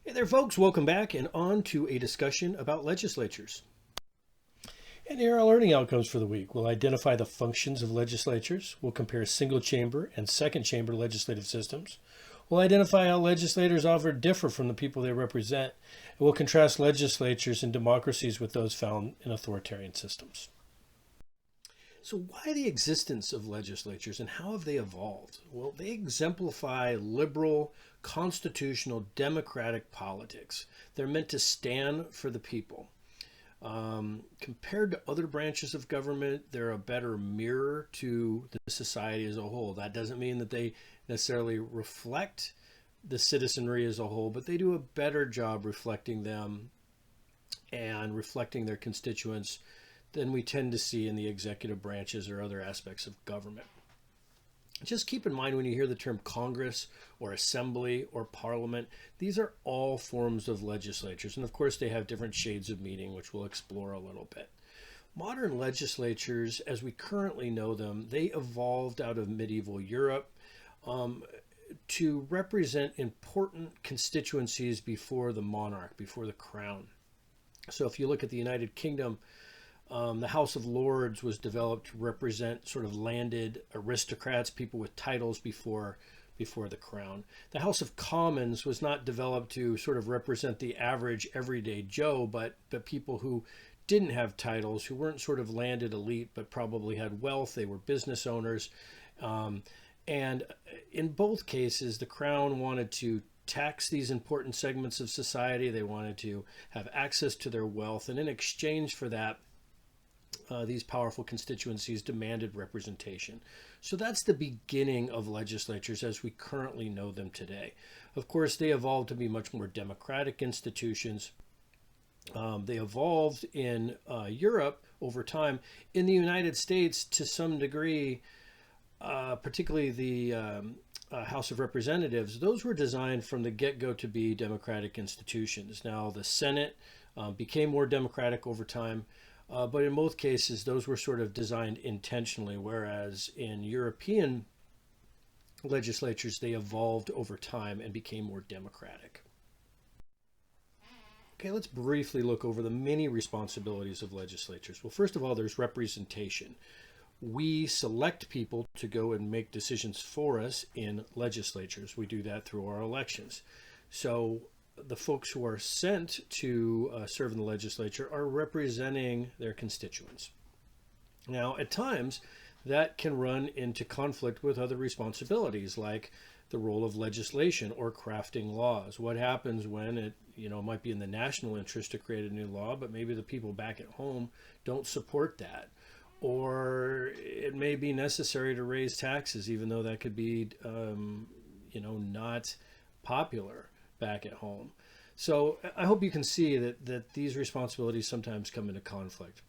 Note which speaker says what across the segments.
Speaker 1: Hey there, folks. Welcome back and on to a discussion about legislatures. And here are our learning outcomes for the week. We'll identify the functions of legislatures. We'll compare single chamber and second chamber legislative systems. We'll identify how legislators often differ from the people they represent. And we'll contrast legislatures in democracies with those found in authoritarian systems. So why the existence of legislatures and how have they evolved? Well, they exemplify liberal, constitutional, democratic politics. They're meant to stand for the people. Compared to other branches of government, they're a better mirror to the society as a whole. That doesn't mean that they necessarily reflect the citizenry as a whole, but they do a better job reflecting them and reflecting their constituents than we tend to see in the executive branches or other aspects of government. Just keep in mind when you hear the term Congress or Assembly or Parliament, these are all forms of legislatures. And of course, they have different shades of meaning, which we'll explore a little bit. Modern legislatures, as we currently know them, they evolved out of medieval Europe to represent important constituencies before the monarch, before the crown. So if you look at the United Kingdom, the House of Lords was developed to represent sort of landed aristocrats, people with titles before the crown. The House of Commons was not developed to sort of represent the average everyday Joe, but people who didn't have titles, who weren't sort of landed elite, but probably had wealth. They were business owners. And in both cases, the crown wanted to tax these important segments of society. They wanted to have access to their wealth. And in exchange for that, these powerful constituencies demanded representation. So that's the beginning of legislatures as we currently know them today. Of course, they evolved to be much more democratic institutions. They evolved in Europe over time. In the United States, to some degree, particularly the House of Representatives, those were designed from the get-go to be democratic institutions. Now, the Senate became more democratic over time. But in both cases, those were sort of designed intentionally, whereas in European legislatures, they evolved over time and became more democratic. Okay, let's briefly look over the many responsibilities of legislatures. Well, first of all, there's representation. We select people to go and make decisions for us in legislatures. We do that through our elections. So the folks who are sent to serve in the legislature are representing their constituents. Now, at times, that can run into conflict with other responsibilities, like the role of legislation or crafting laws. What happens when it might be in the national interest to create a new law, but maybe the people back at home don't support that? Or it may be necessary to raise taxes, even though that could be, not popular back at home. So I hope you can see that these responsibilities sometimes come into conflict.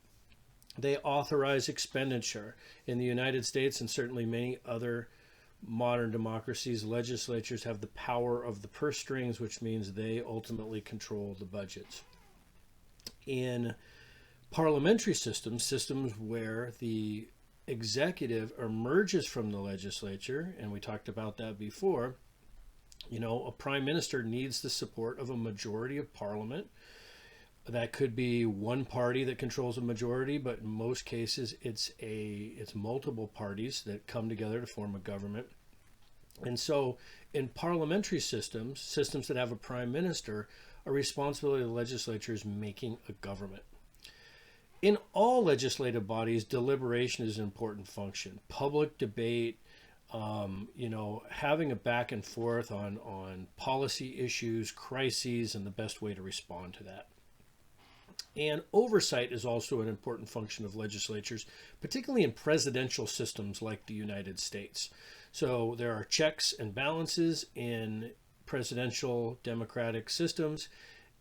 Speaker 1: They authorize expenditure. In the United States and certainly many other modern democracies, legislatures have the power of the purse strings, which means they ultimately control the budgets. In parliamentary systems where the executive emerges from the legislature, and we talked about that before, a prime minister needs the support of a majority of parliament. That could be one party that controls a majority, but in most cases it's multiple parties that come together to form a government. And so in parliamentary systems that have a prime minister, a responsibility of the legislature is making a government. In all legislative bodies, deliberation is an important function. Public debate, having a back and forth on policy issues, crises, and the best way to respond to that. And oversight is also an important function of legislatures, particularly in presidential systems like the United States. So there are checks and balances in presidential democratic systems.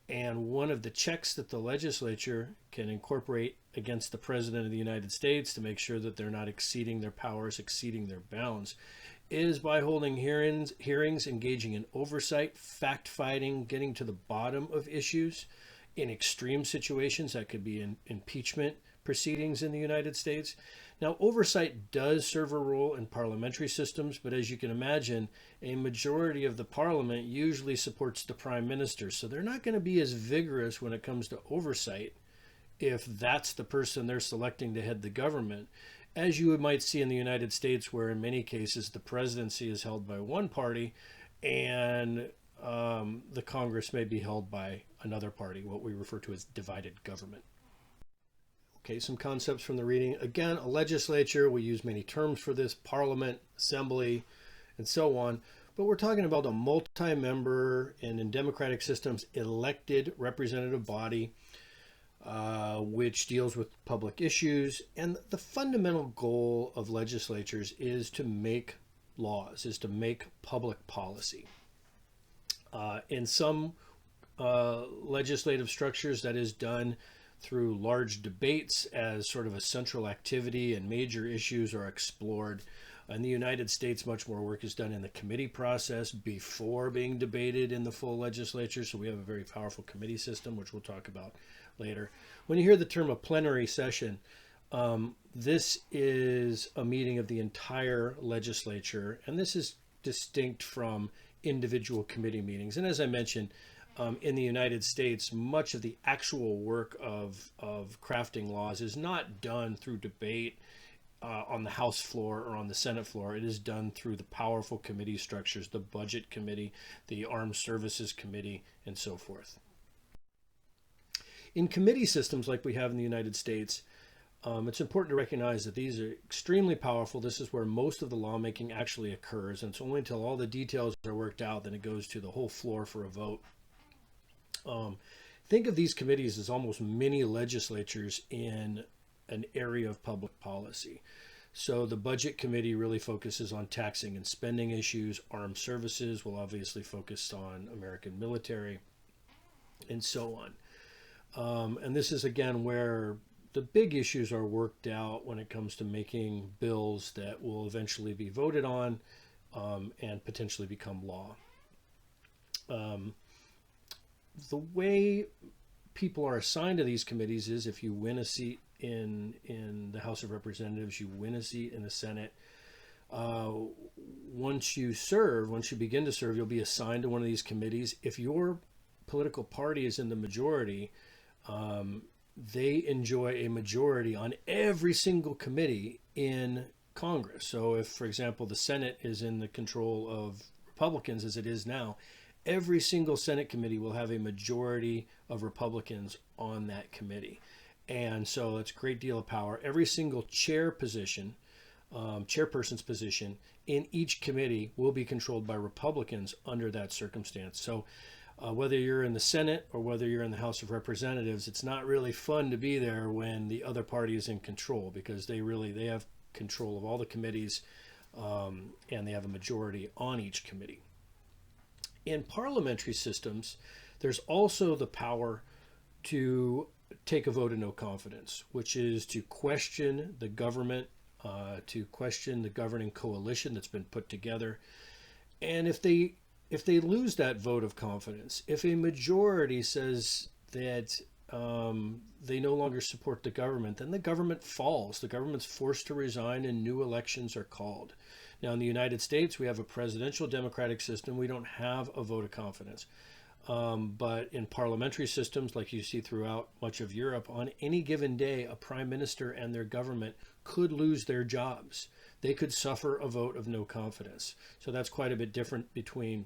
Speaker 1: And one of the checks that the legislature can incorporate against the president of the United States to make sure that they're not exceeding their powers, exceeding their bounds, is by holding hearings, engaging in oversight, fact-fighting, getting to the bottom of issues. In extreme situations, that could be impeachment, proceedings in the United States. Now, oversight does serve a role in parliamentary systems, but as you can imagine, a majority of the parliament usually supports the prime minister. So they're not going to be as vigorous when it comes to oversight if that's the person they're selecting to head the government, as you might see in the United States, where in many cases the presidency is held by one party and the Congress may be held by another party, what we refer to as divided government. Okay, some concepts from the reading. Again, a legislature, we use many terms for this: parliament, assembly, and so on. But we're talking about a multi-member and in democratic systems elected representative body which deals with public issues. And the fundamental goal of legislatures is to make laws, is to make public policy. In some legislative structures, that is done through large debates as sort of a central activity, and major issues are explored. In the United States, much more work is done in the committee process before being debated in the full legislature. So we have a very powerful committee system, which we'll talk about later. When you hear the term a plenary session, this is a meeting of the entire legislature, and this is distinct from individual committee meetings. And as I mentioned, in the United States, much of the actual work of crafting laws is not done through debate on the House floor or on the Senate floor. It is done through the powerful committee structures, the Budget Committee, the Armed Services Committee, and so forth. In committee systems like we have in the United States, it's important to recognize that these are extremely powerful. This is where most of the lawmaking actually occurs, and it's only until all the details are worked out that it goes to the whole floor for a vote. Think of these committees as almost mini legislatures in an area of public policy. So the Budget Committee really focuses on taxing and spending issues. Armed Services will obviously focus on American military, and so on. And this is again where the big issues are worked out when it comes to making bills that will eventually be voted on and potentially become law. The way people are assigned to these committees is if you win a seat in the House of Representatives, you win a seat in the Senate. Once you begin to serve, you'll be assigned to one of these committees. If your political party is in the majority, they enjoy a majority on every single committee in Congress. So if, for example, the Senate is in the control of Republicans, as it is now, every single Senate committee will have a majority of Republicans on that committee. And so it's a great deal of power. Every single chair position, chairperson's position in each committee will be controlled by Republicans under that circumstance. So whether you're in the Senate or whether you're in the House of Representatives, it's not really fun to be there when the other party is in control, because they have control of all the committees and they have a majority on each committee. In parliamentary systems, there's also the power to take a vote of no confidence, which is to question the government, to question the governing coalition that's been put together. And if they lose that vote of confidence, if a majority says that they no longer support the government, then the government falls. The government's forced to resign and new elections are called. Now, in the United States, we have a presidential democratic system. We don't have a vote of confidence. But in parliamentary systems, like you see throughout much of Europe, on any given day, a prime minister and their government could lose their jobs. They could suffer a vote of no confidence. So that's quite a bit different between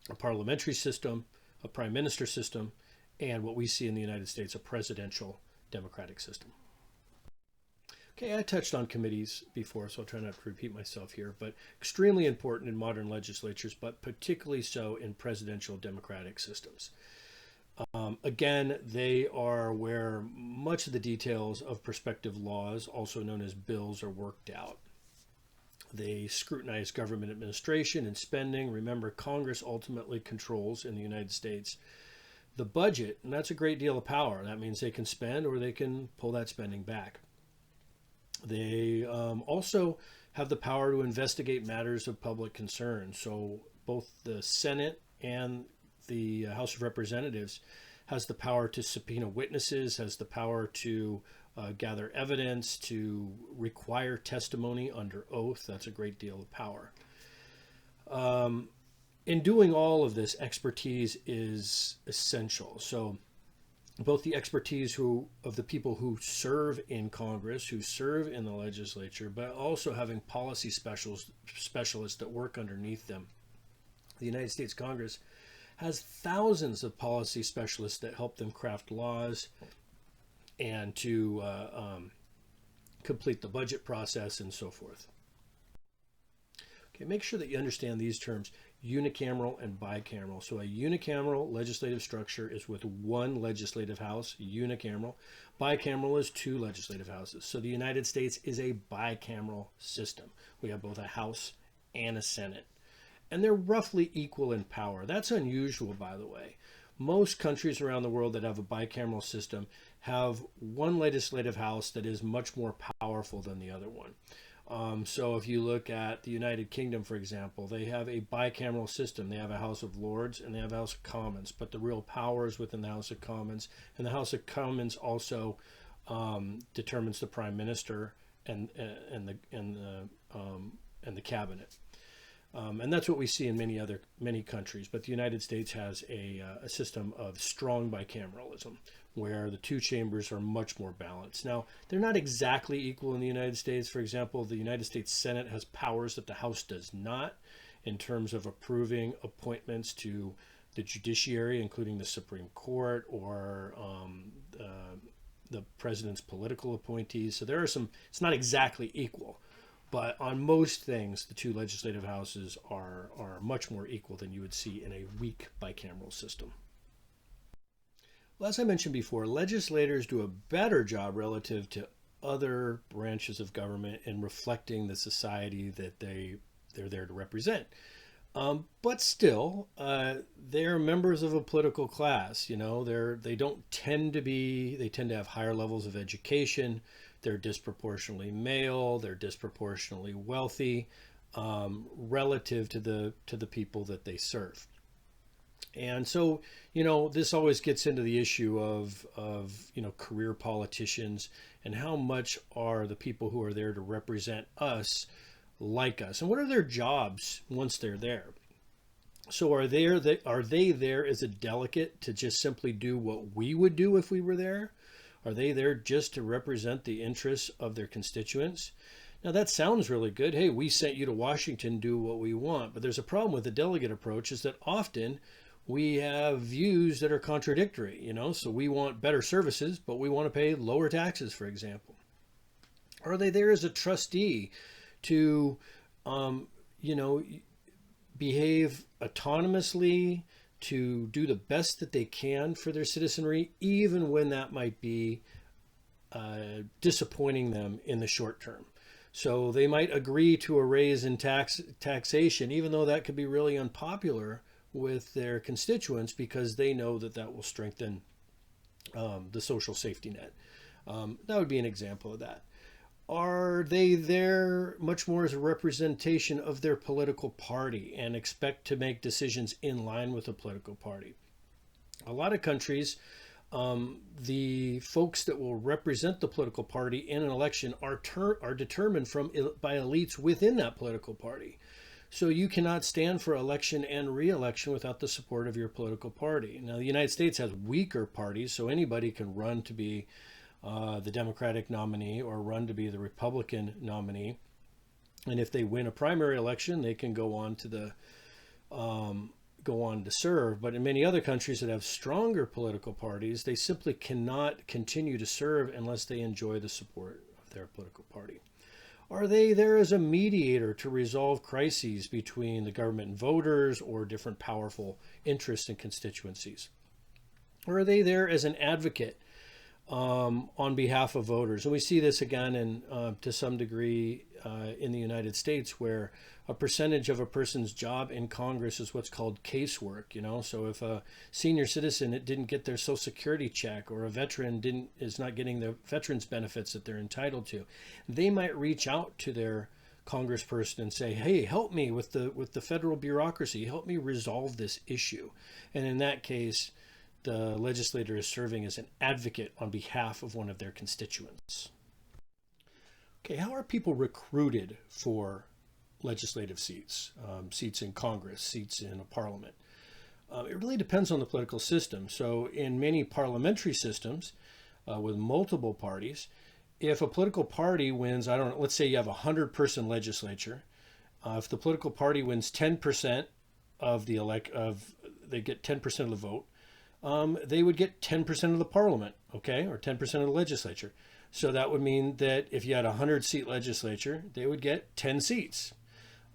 Speaker 1: a parliamentary system, a prime minister system, and what we see in the United States, a presidential democratic system. Okay, I touched on committees before, so I'll try not to repeat myself here, but extremely important in modern legislatures, but particularly so in presidential democratic systems. Again, they are where much of the details of prospective laws, also known as bills, are worked out. They scrutinize government administration and spending. Remember, Congress ultimately controls, in the United States, the budget, and that's a great deal of power. That means they can spend or they can pull that spending back. They also have the power to investigate matters of public concern. So both the Senate and the House of Representatives has the power to subpoena witnesses, has the power to gather evidence, to require testimony under oath. That's a great deal of power. In doing all of this, expertise is essential. So both the expertise of the people who serve in Congress, who serve in the legislature, but also having policy specialists that work underneath them. The United States Congress has thousands of policy specialists that help them craft laws and to complete the budget process and so forth. Okay, make sure that you understand these terms: unicameral and bicameral. So a unicameral legislative structure is with one legislative house, unicameral. Bicameral is two legislative houses. So the United States is a bicameral system. We have both a House and a Senate. And they're roughly equal in power. That's unusual, by the way. Most countries around the world that have a bicameral system have one legislative house that is much more powerful than the other one. So if you look at the United Kingdom, for example, they have a bicameral system. They have a House of Lords and they have a House of Commons, but the real power is within the House of Commons. And the House of Commons also determines the Prime Minister and the cabinet. And that's what we see in many countries. But the United States has a system of strong bicameralism, where the two chambers are much more balanced. Now, they're not exactly equal in the United States. For example, the United States Senate has powers that the House does not, in terms of approving appointments to the judiciary, including the Supreme Court or the president's political appointees. So there are some, it's not exactly equal. But on most things, the two legislative houses are much more equal than you would see in a weak bicameral system. Well, as I mentioned before, legislators do a better job relative to other branches of government in reflecting the society that they're there to represent. But still, they're members of a political class. You know, they tend to have higher levels of education. They're disproportionately male. They're disproportionately wealthy relative to the people that they serve. And so, you know, this always gets into the issue of you know, career politicians and how much are the people who are there to represent us like us, and what are their jobs once they're there. So are they there as a delegate to just simply do what we would do if we were there? Are they there just to represent the interests of their constituents? Now that sounds really good. Hey, we sent you to Washington, do what we want. But there's a problem with the delegate approach, is that often we have views that are contradictory, you know, so we want better services, but we want to pay lower taxes, for example. Are they there as a trustee to, you know, behave autonomously, to do the best that they can for their citizenry, even when that might be disappointing them in the short term? So they might agree to a raise in taxation, even though that could be really unpopular with their constituents, because they know that that will strengthen the social safety net. That would be an example of that. Are they there much more as a representation of their political party and expect to make decisions in line with the political party? A lot of countries, the folks that will represent the political party in an election are determined by elites within that political party. So you cannot stand for election and re-election without the support of your political party. Now, the United States has weaker parties, so anybody can run to be the Democratic nominee or run to be the Republican nominee. And if they win a primary election, they can go on to serve. But in many other countries that have stronger political parties, they simply cannot continue to serve unless they enjoy the support of their political party. Are they there as a mediator to resolve crises between the government and voters or different powerful interests and constituencies? Or are they there as an advocate on behalf of voters? And we see this again to some degree in the United States, where a percentage of a person's job in Congress is what's called casework. You know, so if a senior citizen didn't get their Social Security check, or a veteran is not getting the veterans benefits that they're entitled to, they might reach out to their congressperson and say, hey, help me with the federal bureaucracy, help me resolve this issue. And in that case, the legislator is serving as an advocate on behalf of one of their constituents. Okay, how are people recruited for legislative seats, seats in Congress, seats in a parliament? It really depends on the political system. So in many parliamentary systems with multiple parties, if a political party wins, I don't know, let's say you have a 100-person legislature. If the political party wins 10% of the they get 10% of the vote, they would get 10% of the parliament, okay, or 10% of the legislature. So that would mean that if you had a 100-seat legislature, they would get 10 seats.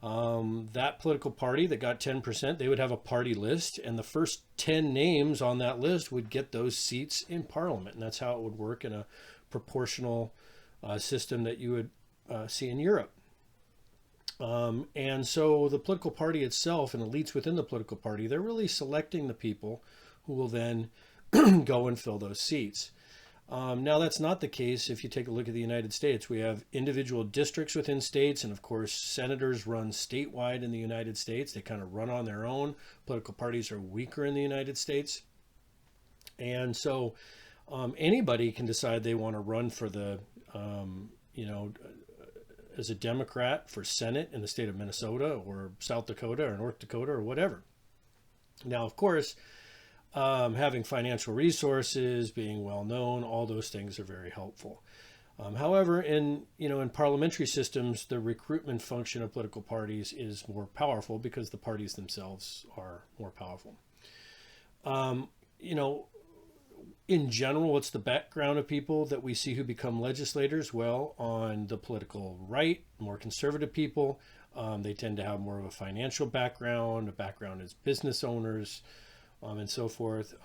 Speaker 1: That political party that got 10%, they would have a party list, and the first 10 names on that list would get those seats in parliament. And that's how it would work in a proportional system that you would see in Europe. And so the political party itself and elites within the political party, they're really selecting the people who will then go and fill those seats. Now, that's not the case if you take a look at the United States. We have individual districts within states, and of course, senators run statewide in the United States. They kind of run on their own. Political parties are weaker in the United States. And so anybody can decide they want to run for the, as a Democrat for Senate in the state of Minnesota or South Dakota or North Dakota or whatever. Now, of course, having financial resources, being well known, all those things are very helpful. However, in parliamentary systems, the recruitment function of political parties is more powerful because the parties themselves are more powerful. In general, what's the background of people that we see who become legislators? Well, on the political right, more conservative people, they tend to have more of a financial background, a background as business owners, and so forth.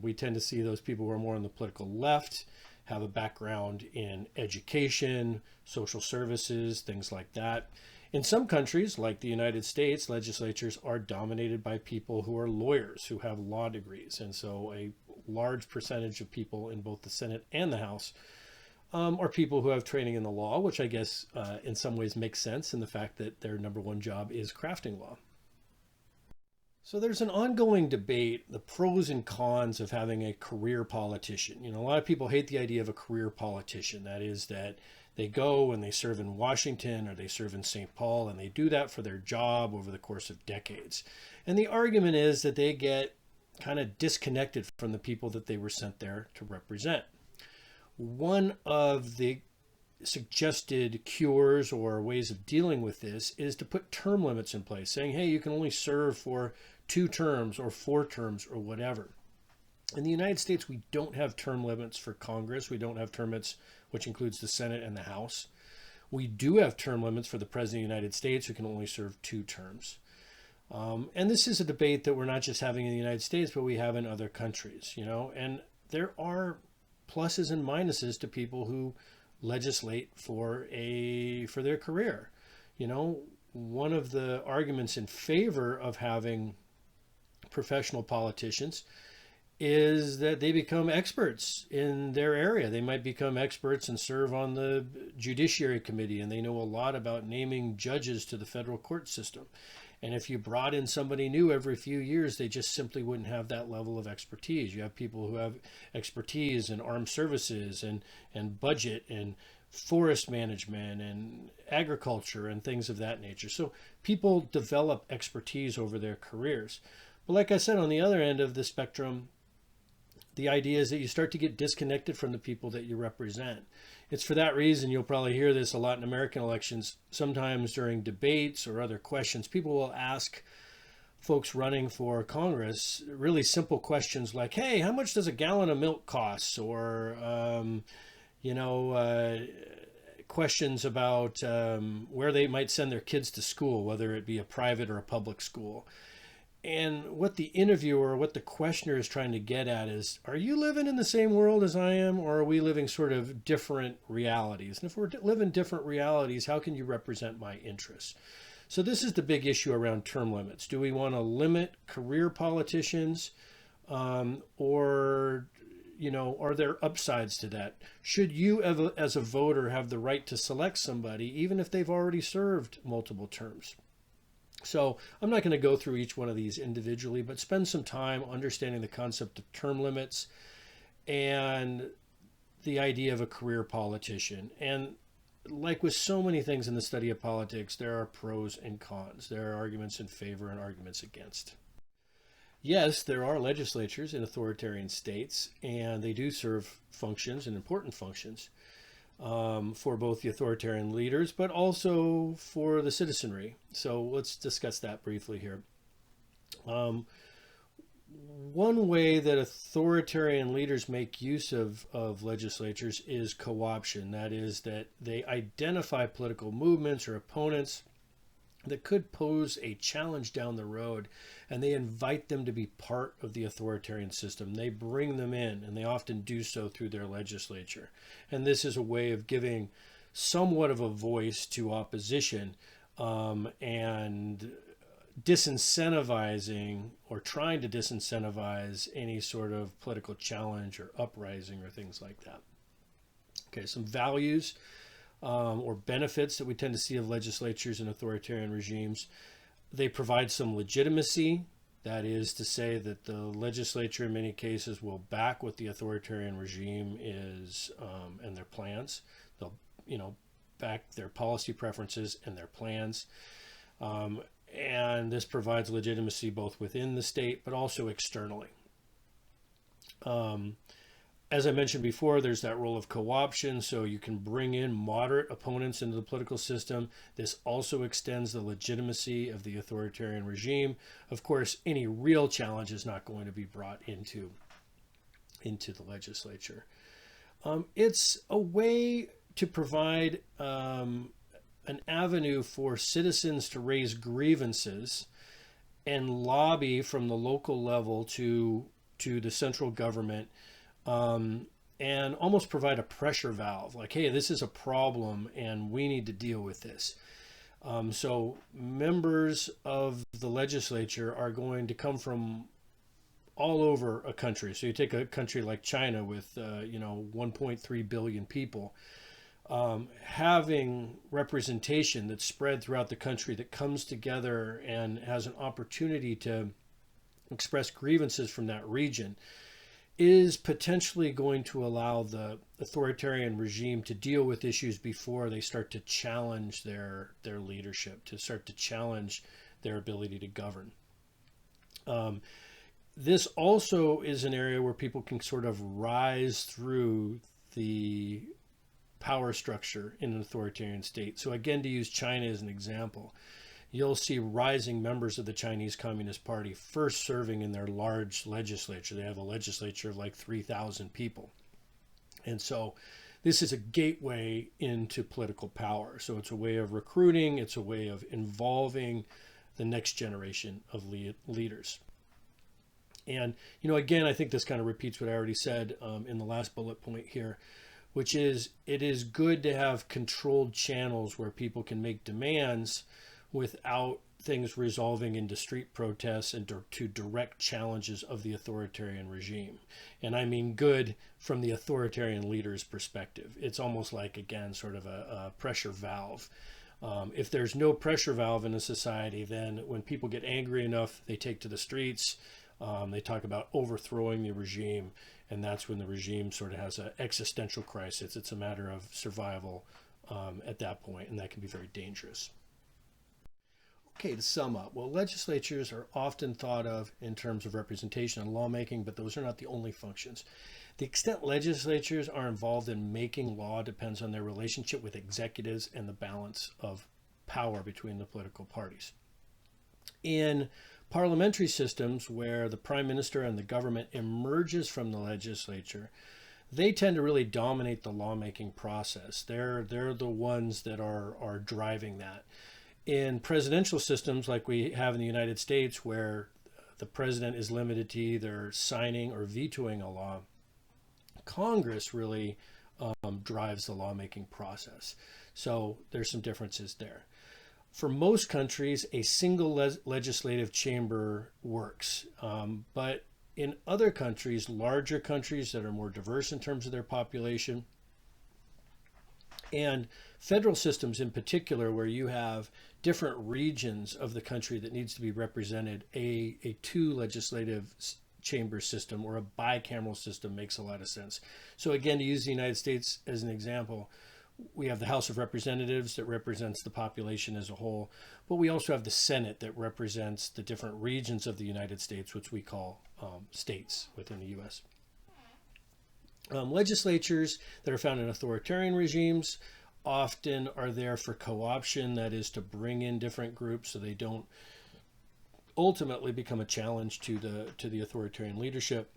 Speaker 1: We tend to see those people who are more on the political left have a background in education, social services, things like that. In some countries, like the United States, legislatures are dominated by people who are lawyers, who have law degrees. And so a large percentage of people in both the Senate and the House are people who have training in the law, which I guess in some ways makes sense in the fact that their number one job is crafting law. So there's an ongoing debate, the pros and cons of having a career politician. A lot of people hate the idea of a career politician. That is that they go and they serve in Washington or they serve in St. Paul, and they do that for their job over the course of decades. And the argument is that they get kind of disconnected from the people that they were sent there to represent. One of the suggested cures or ways of dealing with this is to put term limits in place, saying, hey, you can only serve for 2 terms or 4 terms or whatever. In the United States, we don't have term limits for Congress. We don't have term limits, which includes the Senate and the House. We do have term limits for the President of the United States, who can only serve 2 terms. And this is a debate that we're not just having in the United States, but we have in other countries, and there are pluses and minuses to people who legislate for their career. One of the arguments in favor of having professional politicians is that they become experts in their area. They might become experts and serve on the Judiciary Committee, and they know a lot about naming judges to the federal court system. And if you brought in somebody new every few years, they just simply wouldn't have that level of expertise. You have people who have expertise in armed services and budget and forest management and agriculture and things of that nature. So people develop expertise over their careers. But like I said, on the other end of the spectrum, the idea is that you start to get disconnected from the people that you represent. It's for that reason you'll probably hear this a lot in American elections. Sometimes during debates or other questions, people will ask folks running for Congress really simple questions like, hey, how much does a gallon of milk cost? Or, questions about where they might send their kids to school, whether it be a private or a public school. And what the interviewer, what the questioner is trying to get at is, are you living in the same world as I am, or are we living sort of different realities? And if we're living different realities, how can you represent my interests? So this is the big issue around term limits. Do we want to limit career politicians, or are there upsides to that? Should you, as a voter, have the right to select somebody, even if they've already served multiple terms? So I'm not going to go through each one of these individually, but spend some time understanding the concept of term limits and the idea of a career politician. And like with so many things in the study of politics, there are pros and cons. There are arguments in favor and arguments against. Yes, there are legislatures in authoritarian states, and they do serve functions and important functions for both the authoritarian leaders, but also for the citizenry. So let's discuss that briefly here. One way that authoritarian leaders make use of legislatures is cooption. That is, that they identify political movements or opponents that could pose a challenge down the road, and they invite them to be part of the authoritarian system. They bring them in, and they often do so through their legislature. And this is a way of giving somewhat of a voice to opposition and disincentivizing or trying to disincentivize any sort of political challenge or uprising or things like that. Okay, some values or benefits that we tend to see of legislatures in authoritarian regimes. They provide some legitimacy. That is to say that the legislature in many cases will back what the authoritarian regime is and their plans. They'll, back their policy preferences and their plans. And this provides legitimacy both within the state but also externally. As I mentioned before, there's that role of co-option, so you can bring in moderate opponents into the political system. This also extends the legitimacy of the authoritarian regime. Of course, any real challenge is not going to be brought into the legislature. It's a way to provide an avenue for citizens to raise grievances and lobby from the local level to the central government, and almost provide a pressure valve, like, hey, this is a problem and we need to deal with this. So members of the legislature are going to come from all over a country. So you take a country like China with 1.3 billion people, having representation that's spread throughout the country that comes together and has an opportunity to express grievances from that region is potentially going to allow the authoritarian regime to deal with issues before they start to challenge their leadership, to start to challenge their ability to govern. This also is an area where people can sort of rise through the power structure in an authoritarian state. So again, to use China as an example, you'll see rising members of the Chinese Communist Party first serving in their large legislature. They have a legislature of like 3,000 people. And so this is a gateway into political power. So it's a way of recruiting. It's a way of involving the next generation of leaders. And, again, I think this kind of repeats what I already said in the last bullet point here, which is it is good to have controlled channels where people can make demands without things resolving into street protests and to direct challenges of the authoritarian regime. And I mean good from the authoritarian leader's perspective. It's almost like, again, sort of a pressure valve. If there's no pressure valve in a society, then when people get angry enough, they take to the streets. They talk about overthrowing the regime, and that's when the regime sort of has an existential crisis. It's a matter of survival at that point, and that can be very dangerous. Okay, to sum up, well, legislatures are often thought of in terms of representation and lawmaking, but those are not the only functions. The extent legislatures are involved in making law depends on their relationship with executives and the balance of power between the political parties. In parliamentary systems where the prime minister and the government emerges from the legislature, they tend to really dominate the lawmaking process. They're the ones that are driving that. In presidential systems like we have in the United States, where the president is limited to either signing or vetoing a law, Congress really drives the lawmaking process. So there's some differences there. For most countries, a single legislative chamber works. But in other countries, larger countries that are more diverse in terms of their population, and federal systems in particular, where you have different regions of the country that needs to be represented, a two legislative chamber system or a bicameral system makes a lot of sense. So again, to use the United States as an example, we have the House of Representatives that represents the population as a whole, but we also have the Senate that represents the different regions of the United States, which we call states within the U.S. Legislatures that are found in authoritarian regimes often are there for co-option, that is to bring in different groups so they don't ultimately become a challenge to the authoritarian leadership,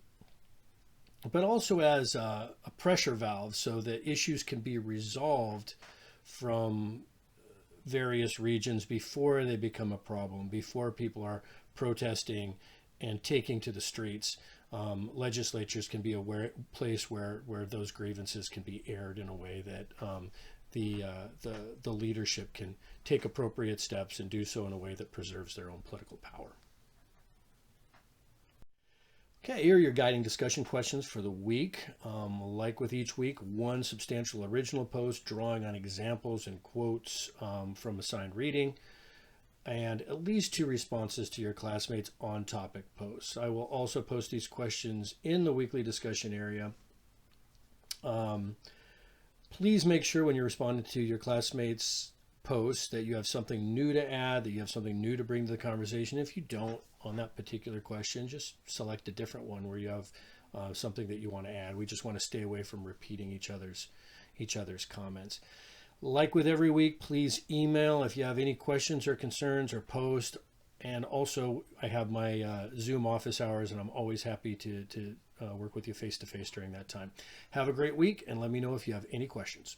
Speaker 1: but also as a pressure valve so that issues can be resolved from various regions before they become a problem, before people are protesting and taking to the streets. Legislatures can be a place where those grievances can be aired in a way that the leadership can take appropriate steps and do so in a way that preserves their own political power. Okay, here are your guiding discussion questions for the week. Like with each week, one substantial original post drawing on examples and quotes from assigned reading, and at least 2 responses to your classmates' on-topic posts. I will also post these questions in the weekly discussion area. Please make sure when you're responding to your classmates' posts that you have something new to add, that you have something new to bring to the conversation. If you don't on that particular question, just select a different one where you have something that you want to add. We just want to stay away from repeating each other's comments. Like with every week, please email if you have any questions or concerns, or post. And also, I have my Zoom office hours, and I'm always happy to work with you face-to-face during that time. Have a great week, and let me know if you have any questions.